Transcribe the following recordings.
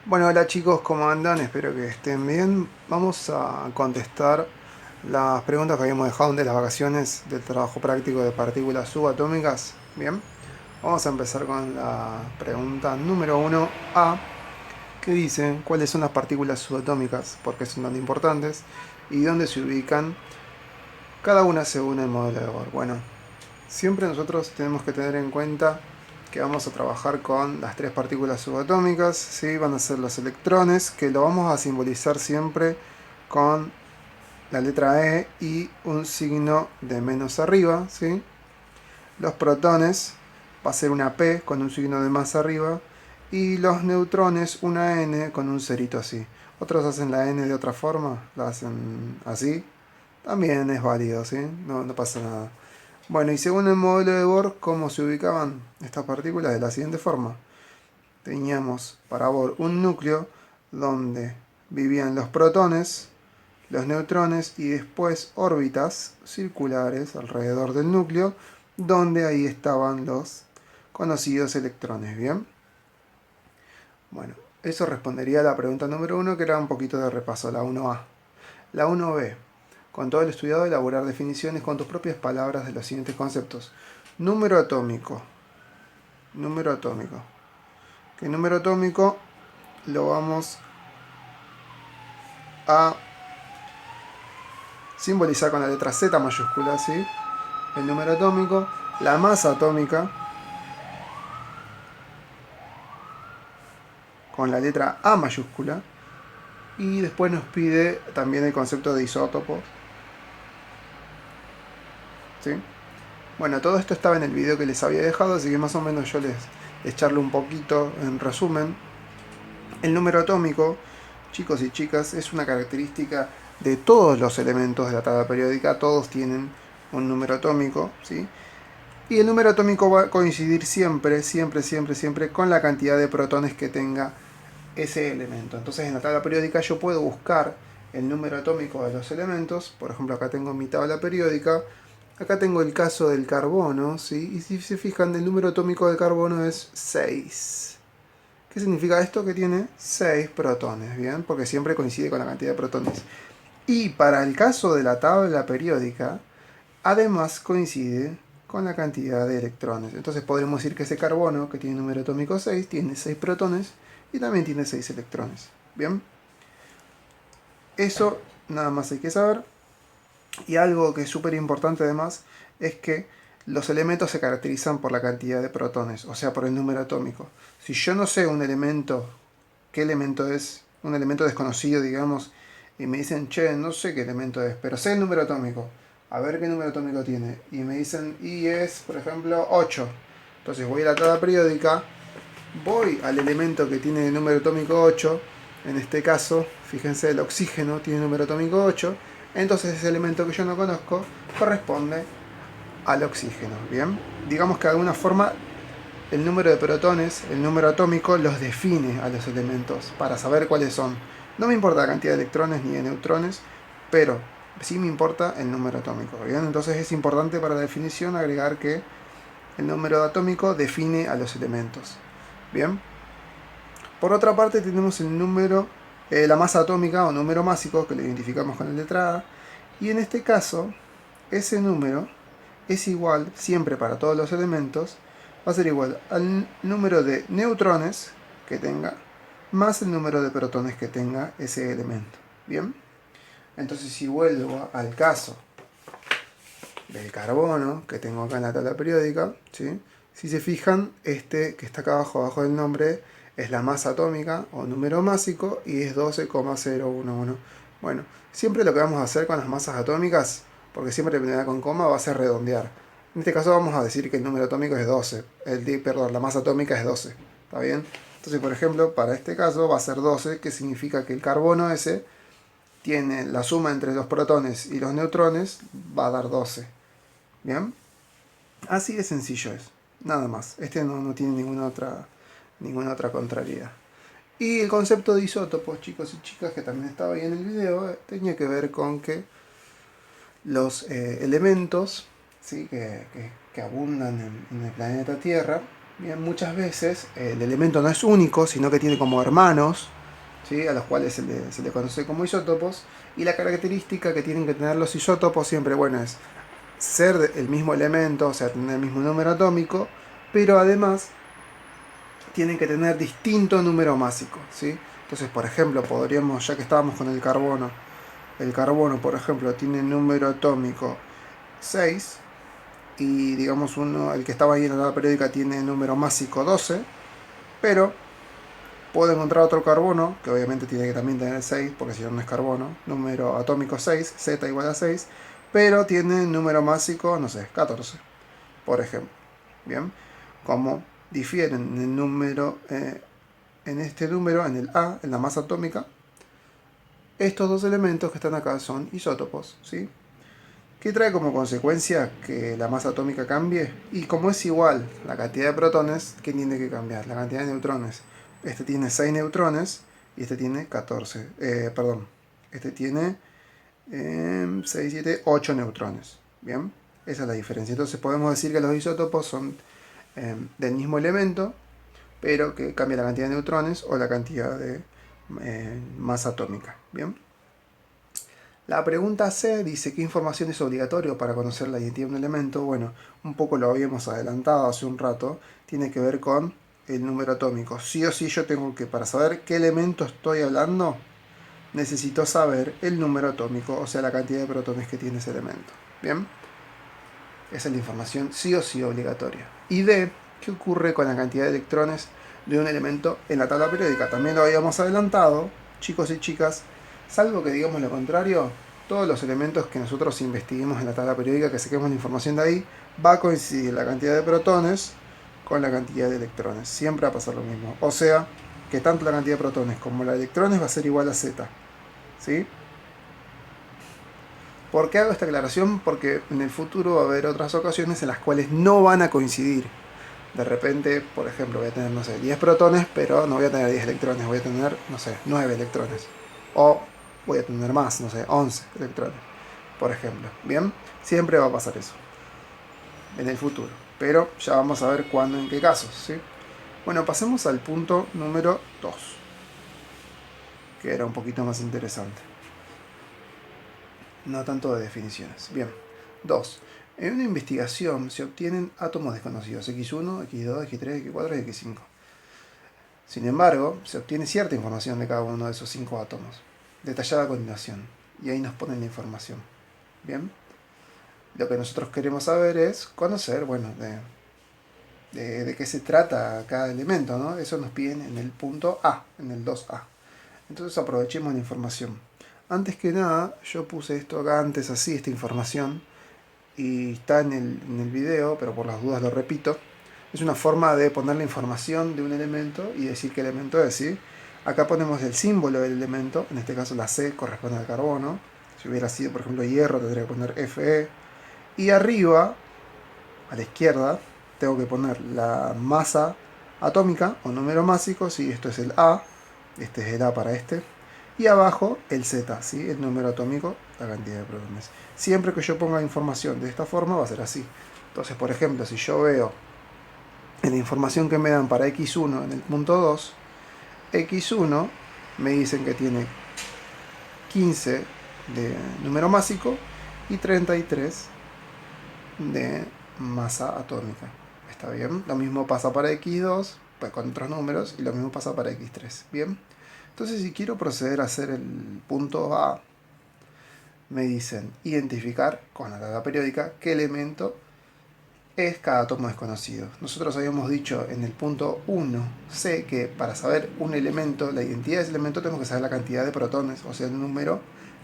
Bueno, hola chicos, ¿cómo andan? Espero que estén bien. Vamos a contestar las preguntas que habíamos dejado de las vacaciones del trabajo práctico de partículas subatómicas. Bien, vamos a empezar con la pregunta número 1A, que dice cuáles son las partículas subatómicas, por qué son tan importantes y dónde se ubican cada una según el modelo de Bohr. Bueno, siempre nosotros tenemos que tener en cuenta que vamos a trabajar con las tres partículas subatómicas, ¿sí? Van a ser los electrones, que lo vamos a simbolizar siempre con la letra E y un signo de menos arriba, ¿sí? Los protones va a ser una P con un signo de más arriba, y los neutrones una N con un cerito así. Otros hacen la N de otra forma, la hacen así, también es válido, ¿sí? No pasa nada. Bueno, y según el modelo de Bohr, ¿cómo se ubicaban estas partículas? De la siguiente forma. Teníamos para Bohr un núcleo donde vivían los protones, los neutrones y después órbitas circulares alrededor del núcleo, donde ahí estaban los conocidos electrones. ¿Bien? Bueno, eso respondería a la pregunta número 1, que era un poquito de repaso, la 1A. La 1B. Con todo el estudiado, elaborar definiciones con tus propias palabras de los siguientes conceptos. Número atómico. Número atómico. ¿Qué número atómico? Lo vamos a simbolizar con la letra Z mayúscula, ¿sí? El número atómico. La masa atómica con la letra A mayúscula. Y después nos pide también el concepto de isótopo, ¿sí? Bueno, todo esto estaba en el video que les había dejado, así que más o menos yo les charlo un poquito en resumen. El número atómico, chicos y chicas, es una característica de todos los elementos de la tabla periódica. Todos tienen un número atómico, ¿sí? Y el número atómico va a coincidir siempre, siempre, siempre, siempre con la cantidad de protones que tenga ese elemento. Entonces en la tabla periódica yo puedo buscar el número atómico de los elementos. Por ejemplo, acá tengo mi tabla periódica. Acá tengo el caso del carbono, ¿sí? Y si se fijan, el número atómico del carbono es 6. ¿Qué significa esto? Que tiene 6 protones, ¿bien? Porque siempre coincide con la cantidad de protones. Y para el caso de la tabla periódica, además coincide con la cantidad de electrones. Entonces podremos decir que ese carbono, que tiene número atómico 6, tiene 6 protones y también tiene 6 electrones. ¿Bien? Eso nada más hay que saber. Y algo que es súper importante además es que los elementos se caracterizan por la cantidad de protones, o sea, por el número atómico. Si yo no sé un elemento, qué elemento es, un elemento desconocido, digamos, y me dicen, che, no sé qué elemento es, pero sé el número atómico, a ver qué número atómico tiene, y me dicen, y es, por ejemplo, 8. Entonces voy a la tabla periódica, voy al elemento que tiene el número atómico 8, en este caso, fíjense, el oxígeno tiene número atómico 8, entonces ese elemento que yo no conozco corresponde al oxígeno. Bien, digamos que de alguna forma el número de protones, el número atómico, los define a los elementos para saber cuáles son. No me importa la cantidad de electrones ni de neutrones, pero sí me importa el número atómico. Bien, entonces es importante para la definición agregar que el número atómico define a los elementos. Bien, por otra parte tenemos el número, la masa atómica o número másico, que lo identificamos con la letra A, y en este caso ese número es igual siempre para todos los elementos, va a ser igual al número de neutrones que tenga más el número de protones que tenga ese elemento. Bien, entonces si vuelvo al caso del carbono que tengo acá en la tabla periódica, ¿sí? Si se fijan, este que está acá abajo, abajo del nombre, es la masa atómica o número másico y es 12,011. Bueno, siempre lo que vamos a hacer con las masas atómicas, porque siempre terminará con coma, va a ser redondear. En este caso vamos a decir que el número atómico es 12, perdón, la masa atómica es 12, ¿está bien? Entonces, por ejemplo, para este caso va a ser 12, que significa que el carbono ese tiene la suma entre los protones y los neutrones, va a dar 12. ¿Bien? Así de sencillo es. Nada más. Este no tiene ninguna otra contrariedad. Y el concepto de isótopos, chicos y chicas, que también estaba ahí en el video, tenía que ver con que los elementos, ¿sí? que abundan en el planeta Tierra, bien, muchas veces el elemento no es único, sino que tiene como hermanos, ¿sí? A los cuales se le conoce como isótopos. Y la característica que tienen que tener los isótopos siempre, bueno, es ser el mismo elemento, o sea, tener el mismo número atómico, pero además tienen que tener distinto número másico, ¿sí? Entonces, por ejemplo, podríamos, ya que estábamos con el carbono, por ejemplo, tiene número atómico 6, y digamos el que estaba ahí en la tabla periódica tiene número másico 12, pero puedo encontrar otro carbono, que obviamente tiene que también tener 6, porque si no, no es carbono, número atómico 6, Z igual a 6, pero tiene número másico, no sé, 14, por ejemplo. Bien, como difieren en el número, en este número, en el A, en la masa atómica, estos dos elementos que están acá son isótopos, ¿sí? ¿Qué trae como consecuencia que la masa atómica cambie? Y como es igual la cantidad de protones, ¿qué tiene que cambiar? La cantidad de neutrones. Este tiene 6 neutrones y este tiene 14. Perdón, este tiene 6, 7, 8 neutrones. Bien, esa es la diferencia. Entonces podemos decir que los isótopos son del mismo elemento, pero que cambia la cantidad de neutrones o la cantidad de masa atómica. Bien. La pregunta C dice: ¿qué información es obligatorio para conocer la identidad de un elemento? Bueno, un poco lo habíamos adelantado hace un rato. Tiene que ver con el número atómico. Sí o sí yo tengo que, para saber qué elemento estoy hablando, necesito saber el número atómico, o sea, la cantidad de protones que tiene ese elemento. Bien, esa es la información sí o sí obligatoria. Y D, ¿qué ocurre con la cantidad de electrones de un elemento en la tabla periódica? También lo habíamos adelantado, chicos y chicas. Salvo que digamos lo contrario, todos los elementos que nosotros investiguemos en la tabla periódica, que saquemos la información de ahí, va a coincidir la cantidad de protones con la cantidad de electrones. Siempre va a pasar lo mismo. O sea, que tanto la cantidad de protones como la de electrones va a ser igual a Z. ¿Sí? ¿Por qué hago esta aclaración? Porque en el futuro va a haber otras ocasiones en las cuales no van a coincidir. De repente, por ejemplo, voy a tener, no sé, 10 protones, pero no voy a tener 10 electrones, voy a tener, no sé, 9 electrones. O voy a tener más, no sé, 11 electrones, por ejemplo. Bien, siempre va a pasar eso en el futuro. Pero ya vamos a ver cuándo, en qué casos, ¿sí? Bueno, pasemos al punto número 2, que era un poquito más interesante. No tanto de definiciones. Bien. 2. En una investigación se obtienen átomos desconocidos, X1, X2, X3, X4 y X5. Sin embargo, se obtiene cierta información de cada uno de esos 5 átomos, detallada a continuación, y ahí nos ponen la información. Bien. Lo que nosotros queremos saber es conocer, bueno, de qué se trata cada elemento, ¿no? Eso nos piden en el punto A, en el 2A. Entonces aprovechemos la información. Antes que nada, yo puse esto acá antes así, esta información, y está en el video, pero por las dudas lo repito. Es una forma de poner la información de un elemento y decir qué elemento es, ¿sí? Acá ponemos el símbolo del elemento, en este caso la C corresponde al carbono. Si hubiera sido, por ejemplo, hierro, tendría que poner Fe. Y arriba, a la izquierda, tengo que poner la masa atómica o número másico, ¿sí? Esto es el A, este es el A para este. Y abajo el Z, ¿sí? El número atómico, la cantidad de protones. Siempre que yo ponga información de esta forma va a ser así. Entonces, por ejemplo, si yo veo en la información que me dan para X1 en el punto 2, X1 me dicen que tiene 15 de número másico y 33 de masa atómica. ¿Está bien? Lo mismo pasa para X2, pues con otros números, y lo mismo pasa para X3. ¿Bien? Entonces, si quiero proceder a hacer el punto A, me dicen identificar con la tabla periódica qué elemento es cada átomo desconocido. Nosotros habíamos dicho en el punto 1C que para saber un elemento, la identidad de ese elemento, tenemos que saber la cantidad de protones, o sea, el número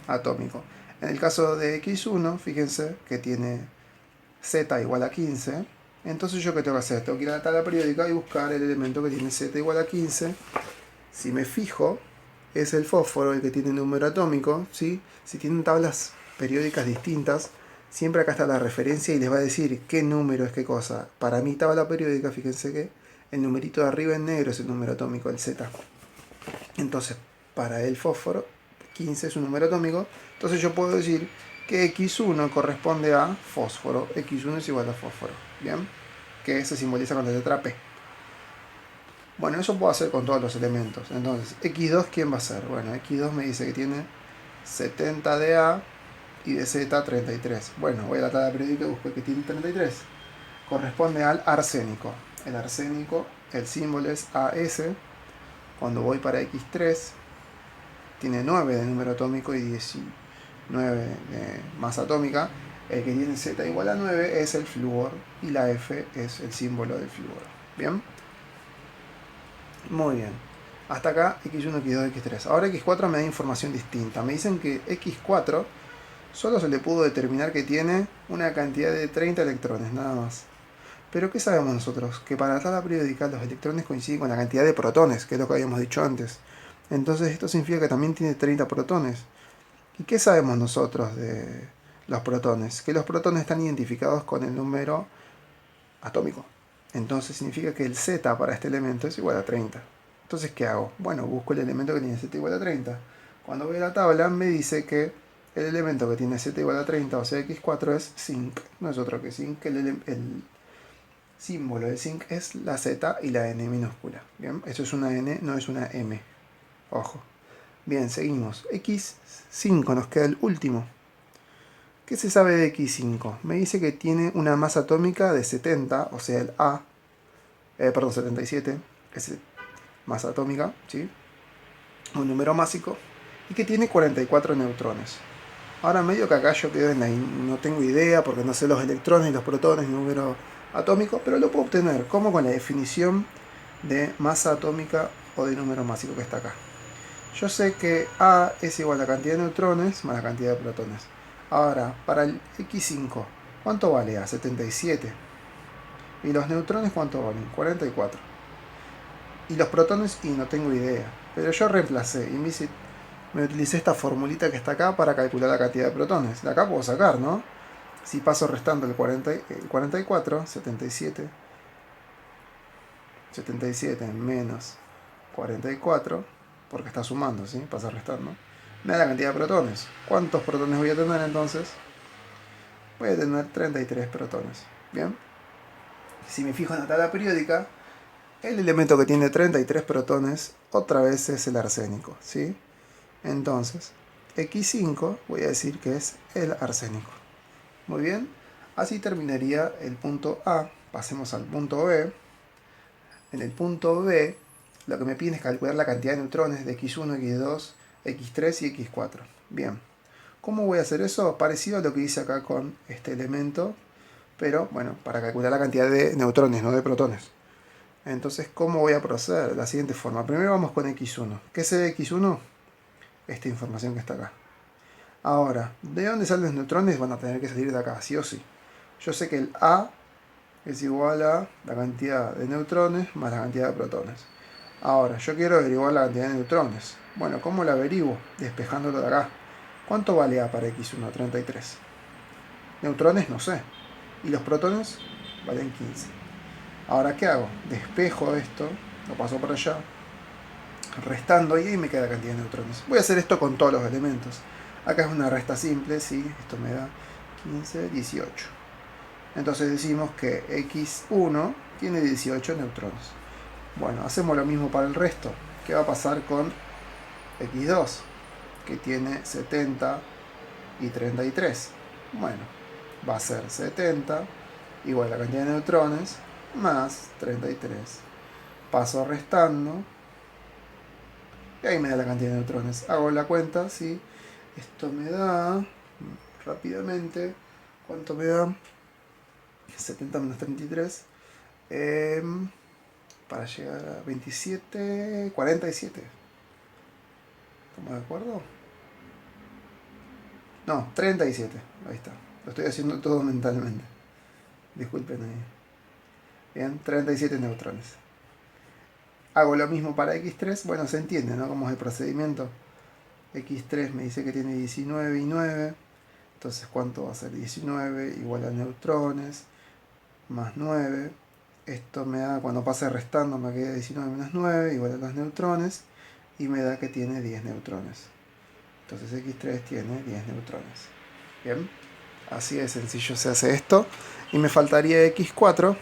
atómico. En el caso de X1, fíjense que tiene Z igual a 15. Entonces, ¿yo qué tengo que hacer? Tengo que ir a la tabla periódica y buscar el elemento que tiene Z igual a 15. Si me fijo, es el fósforo el que tiene número atómico, ¿sí? Si tienen tablas periódicas distintas, siempre acá está la referencia y les va a decir qué número es qué cosa. Para mi tabla periódica, fíjense que el numerito de arriba en negro es el número atómico, el Z. Entonces, para el fósforo, 15 es un número atómico. Entonces yo puedo decir que X1 corresponde a fósforo. X1 es igual a fósforo, ¿bien? Que se simboliza con la letra P. Bueno, eso puedo hacer con todos los elementos. Entonces, X2, ¿quién va a ser? Bueno, X2 me dice que tiene 70 de A y de Z 33. Bueno, voy a la tabla periódica y busco que tiene 33. Corresponde al arsénico. El arsénico, el símbolo es AS. Cuando voy para X3, tiene 9 de número atómico y 19 de masa atómica. El que tiene Z igual a 9 es el flúor y la F es el símbolo del flúor. ¿Bien? Muy bien. Hasta acá X1, X2, X3. Ahora X4 me da información distinta. Me dicen que X4 solo se le pudo determinar que tiene una cantidad de 30 electrones, nada más. Pero ¿qué sabemos nosotros? Que para la tabla periódica los electrones coinciden con la cantidad de protones, que es lo que habíamos dicho antes. Entonces esto significa que también tiene 30 protones. ¿Y qué sabemos nosotros de los protones? Que los protones están identificados con el número atómico. Entonces significa que el Z para este elemento es igual a 30. Entonces, ¿qué hago? Bueno, busco el elemento que tiene Z igual a 30. Cuando voy a la tabla me dice que el elemento que tiene Z igual a 30, o sea X4, es zinc. No es otro que zinc. El símbolo del zinc es la Z y la N minúscula. Bien, eso es una N, no es una M. Ojo. Bien, seguimos. X5 nos queda el último. ¿Qué se sabe de X5? Me dice que tiene una masa atómica de 70, o sea el A, perdón, 77, es masa atómica, ¿sí? Un número másico, y que tiene 44 neutrones. Ahora medio que acá yo quedo en la no tengo idea porque no sé los electrones, los protones, el número atómico, pero lo puedo obtener como con la definición de masa atómica o de número másico que está acá. Yo sé que A es igual a la cantidad de neutrones más la cantidad de protones. Ahora, para el X5, ¿cuánto vale A? 77. ¿Y los neutrones cuánto valen? 44. Y los protones, y no tengo idea. Pero yo reemplacé y me utilicé esta formulita que está acá para calcular la cantidad de protones. De acá puedo sacar, ¿no? Si paso restando el 44, 77 menos 44, porque está sumando, ¿sí? Pasa restando. Me da la cantidad de protones. ¿Cuántos protones voy a tener entonces? Voy a tener 33 protones. Bien. Si me fijo en la tabla periódica, el elemento que tiene 33 protones otra vez es el arsénico, ¿sí? Entonces, X5 voy a decir que es el arsénico. Muy bien. Así terminaría el punto A. Pasemos al punto B. En el punto B, lo que me piden es calcular la cantidad de neutrones de X1, X2, X3 y X4. Bien. ¿Cómo voy a hacer eso? Parecido a lo que hice acá con este elemento, pero bueno, para calcular la cantidad de neutrones, no de protones. Entonces, ¿cómo voy a proceder? De la siguiente forma. Primero vamos con X1. ¿Qué es X1? Esta información que está acá. Ahora, ¿de dónde salen los neutrones? Van a tener que salir de acá, sí o sí. Yo sé que el A es igual a la cantidad de neutrones más la cantidad de protones. Ahora, yo quiero averiguar la cantidad de neutrones. Bueno, ¿cómo la averiguo? Despejándolo de acá. ¿Cuánto vale A para X1? 33. Neutrones no sé. Y los protones valen 15. Ahora, ¿qué hago? Despejo esto, lo paso por allá, restando y ahí me queda la cantidad de neutrones. Voy a hacer esto con todos los elementos. Acá es una resta simple, ¿sí? Esto me da 15, 18. Entonces decimos que X1 tiene 18 neutrones. Bueno, hacemos lo mismo para el resto. ¿Qué va a pasar con X2? Que tiene 70 y 33. Bueno, va a ser 70 igual a la cantidad de neutrones más 33. Paso restando y ahí me da la cantidad de neutrones. Hago la cuenta, ¿sí? Esto me da, rápidamente, ¿cuánto me da? 70 menos 33. Para llegar a 27, 47. ¿Estamos de acuerdo? No, 37. Ahí está. Lo estoy haciendo todo mentalmente. Disculpen ahí. Bien, 37 neutrones. Hago lo mismo para X3. Bueno, se entiende, ¿no? Cómo es el procedimiento. X3 me dice que tiene 19 y 9. Entonces, ¿cuánto va a ser? 19 igual a neutrones más 9. Esto me da, cuando pase restando, me queda 19 menos 9 igual a los neutrones. Y me da que tiene 10 neutrones. Entonces X3 tiene 10 neutrones. Bien, así de sencillo se hace esto. Y me faltaría X4.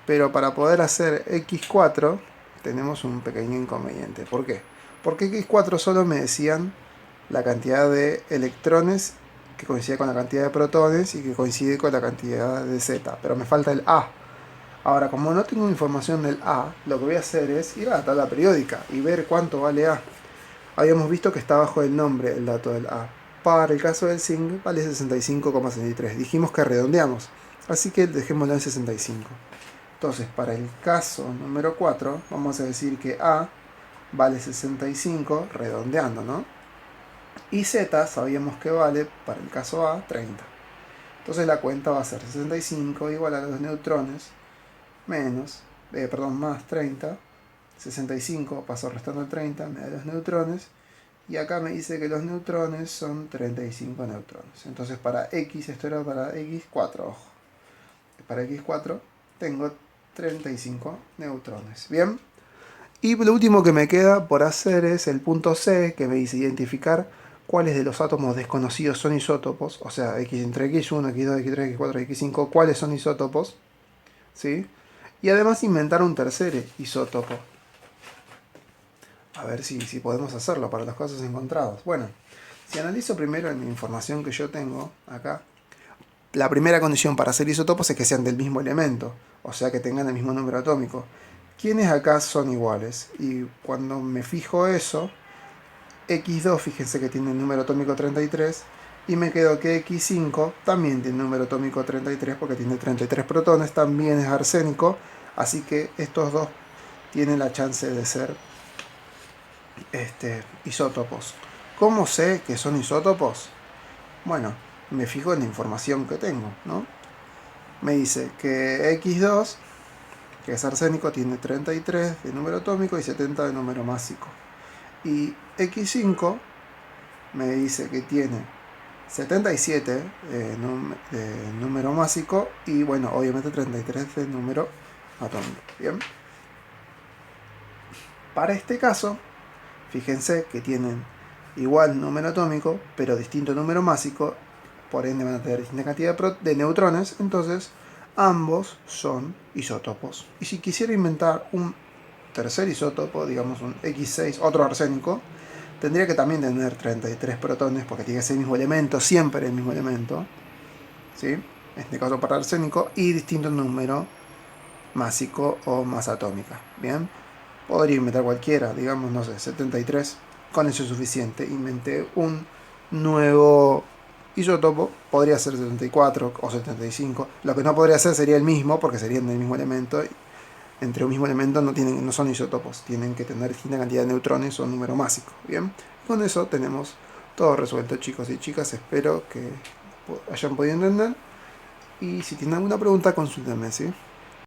Pero para poder hacer X4 tenemos un pequeño inconveniente. ¿Por qué? Porque X4 solo me decían la cantidad de electrones que coincide con la cantidad de protones y que coincide con la cantidad de Z. Pero me falta el A. Ahora, como no tengo información del A, lo que voy a hacer es ir a la tabla periódica y ver cuánto vale A. Habíamos visto que está bajo el nombre el dato del A. Para el caso del zinc vale 65,63. Dijimos que redondeamos, así que dejémoslo en 65. Entonces, para el caso número 4, vamos a decir que A vale 65, redondeando, ¿no? Y Z sabíamos que vale, para el caso A, 30. Entonces la cuenta va a ser 65 igual a los neutrones más 30. 65 paso restando el 30, me da los neutrones. Y acá me dice que los neutrones son 35 neutrones. Entonces para X, esto era para X4, ojo. Para X4 tengo 35 neutrones. Bien. Y lo último que me queda por hacer es el punto C, que me dice identificar cuáles de los átomos desconocidos son isótopos. O sea, entre X1, X2, X3, X4, X5, cuáles son isótopos. ¿Sí? Y además inventar un tercer isótopo. A ver si podemos hacerlo para los casos encontrados. Bueno, si analizo primero en la información que yo tengo acá, la primera condición para hacer isótopos es que sean del mismo elemento, o sea que tengan el mismo número atómico. ¿Quiénes acá son iguales? Y cuando me fijo eso, X2, fíjense que tiene el número atómico 33, y me quedo que X5 también tiene el número atómico 33 porque tiene 33 protones, también es arsénico, así que estos dos tienen la chance de ser isótopos. ¿Cómo sé que son isótopos? Bueno, me fijo en la información que tengo, ¿no? Me dice que X2, que es arsénico, tiene 33 de número atómico y 70 de número másico. Y X5 me dice que tiene 77 de número másico y, bueno, obviamente 33 de número atómico. Bien. Para este caso, fíjense que tienen igual número atómico, pero distinto número másico, por ende van a tener distinta cantidad de neutrones, entonces ambos son isótopos. Y si quisiera inventar un tercer isótopo, digamos un X6, otro arsénico, tendría que también tener 33 protones, porque tiene que ser el mismo elemento, siempre el mismo elemento, ¿sí? En este caso para arsénico, y distinto número másico o masa atómica. Bien, podría inventar cualquiera, digamos, no sé, 73, con eso es suficiente. Inventé un nuevo isótopo, podría ser 74 o 75. Lo que no podría ser sería el mismo, porque serían del mismo elemento. Entre un mismo elemento no son isótopos, tienen que tener distinta cantidad de neutrones o número másico. Bien, con eso tenemos todo resuelto, chicos y chicas. Espero que hayan podido entender. Y si tienen alguna pregunta, consúltenme, ¿sí?